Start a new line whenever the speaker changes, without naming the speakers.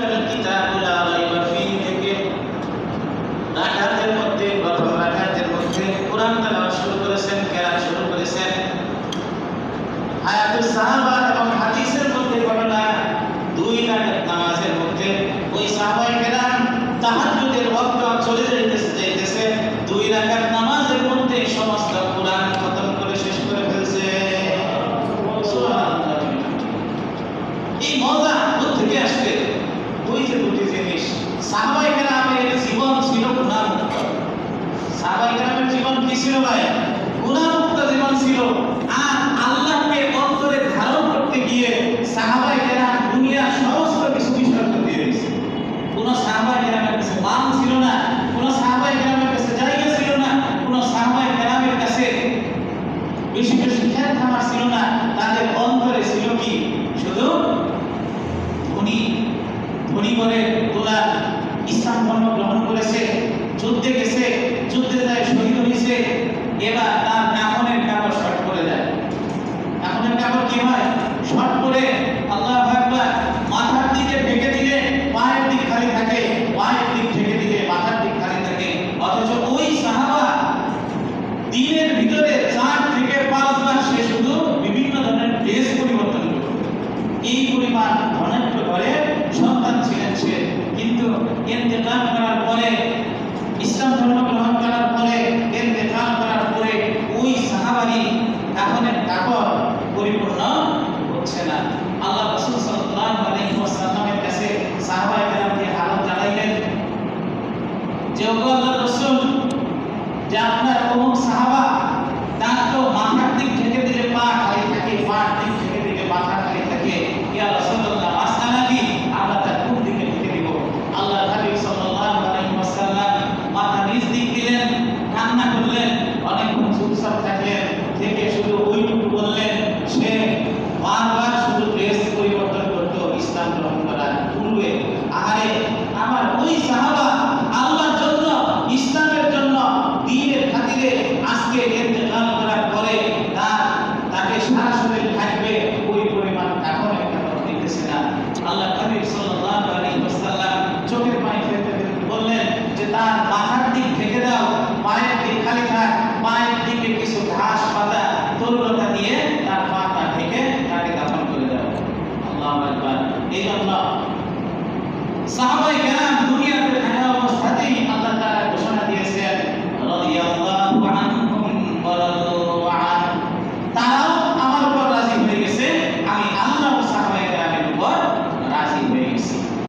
কিতাবুল লা রাইবা ফীহি থেকে রাকাতের মধ্যে প্রথম রাকাতের মধ্যে কোরআন তেলাওয়াত শুরু করেছেন, কেরাত শুরু করেছেন। হায়াতুস সাহাবা এবং হাদিসের মধ্যে ঘটনা, দুই রাকাত নামাজের মধ্যে ওই সাহাবায়ে কেরাম তাহাজ্জুদের ওয়াক্ত চলে যাইতেছে, দুই রাকাত নামাজের মধ্যে সমস্ত কোরআন খতম করে শেষ করে ফেলছে। সুবহানাল্লাহ। এই মজা কোথেকে আসবে? ওই যে দুটি জিনিস, সাহাবায়ে কেরামের জীবন ছিল গুনাহমুক্ত। সাহাবায়ে কেরামের জীবন কি ছিল ভাই? গুনাহমুক্ত জীবন ছিল। আর আল্লাহকে অন্তরে ধারণ করতে গিয়ে সাহাবায়ে কেরাম দুনিয়ার সমস্ত কিছু বিসর্জন দিয়ে দিয়েছে। কোন সাহাবায়ে কেরামের কাছে দাম ছিল না, কোন সাহাবায়ে কেরামের কাছে জায়গা ছিল না, কোন সাহাবায়ে কেরামের কাছে বেশি বেশি খেত খামার ছিল না। তাদের অন্তরে ছিল কি? শুধু ধনী ধনী করে তোলা। ইসলাম ধর্ম গ্রহণ করেছে, যুদ্ধে গেছে, যুদ্ধে যায় শহীদ হয়েছে। এবার তার কাফনের কাপড় শর্ট করে যায়। কাফনের কাপড় কি হয়? শর্ট করে। আল্লাহু আকবার। মাথার দিকে ঢেকে দিলে পায়ের দিক খালি থাকে, পায়ের দিক ঢেকে দিলে মাথার দিক খালি থাকে। অথচ ওই সাহাবা দিনের ভিতরে 4 থেকে 5 বার সে শুধু বিভিন্ন ধরনের ড্রেস পরিবর্তন করত। এই পরিমাণ ধনাঢ্য ঘরে সন্তান ছিলেন সে। কিন্তু ইন্তেকাল করার পরে, ইসলাম ধর্ম গ্রহণ করার পরে, ইন্তেকাল করার পরে ওই সাহাবারই কাফনের কাপড় পরিপূর্ণ হচ্ছে না। আল্লাহ রাসূল সাল্লাল্লাহু আলাইহি ওয়াসাল্লামের কাছে সাহাবায়ে কেরামকে হালত জানাইলেন যে, ও আল্লাহর রাসূল, যে আপনার অমুক সাহাবা, তার তো মাথার দিক ঢেকে দিলে পা খালি থাকে, পায়ের দিক ঢেকে দিলে মাথা খালি থাকে। ইয়া রাসূলুল্লাহ, মাসআলা কি? আমরা তার কোন দিকে ঢেকে দিব? আল্লাহর হাবিব সাল্লাল্লাহু আলাইহি ওয়াসাল্লাম মাথা নিচ দিক দিলেন, কান্না করলেন, অনেকক্ষণ চুপচাপ থাকলেন, থেকে শুধু ওইটুকু বললেন। সে বারবার শুধু ড্রেস পরিবর্তন করতো ইসলাম গ্রহণ করার পূর্বে। আরে আমার ওই সাহাবা আল্লাহর জন্য, ইসলামের জন্য, দ্বীনের খাতিরে আজকে ইন্তেকাল করার পরে তাকে সারা শরীর থাকবে, ওই পরিমাণ কাফনের কাপড় দিতেছে না। আল্লাহ হাবিব সাল্লাল্লাহু আলাইহি ওয়াসাল্লাম চোখের পানি ফেলতে ফেলতে বললেন যে, তার মাথার দিক ঢেকে দাও, পায়ের দিক খালি থাক, পায়ের দিকে কিছু ঘাস পাতা তরুলতা দিয়ে তার পাটা ঢেকে তাকে দাফন করে দাও। আল্লাহু আকবার। এই জন্য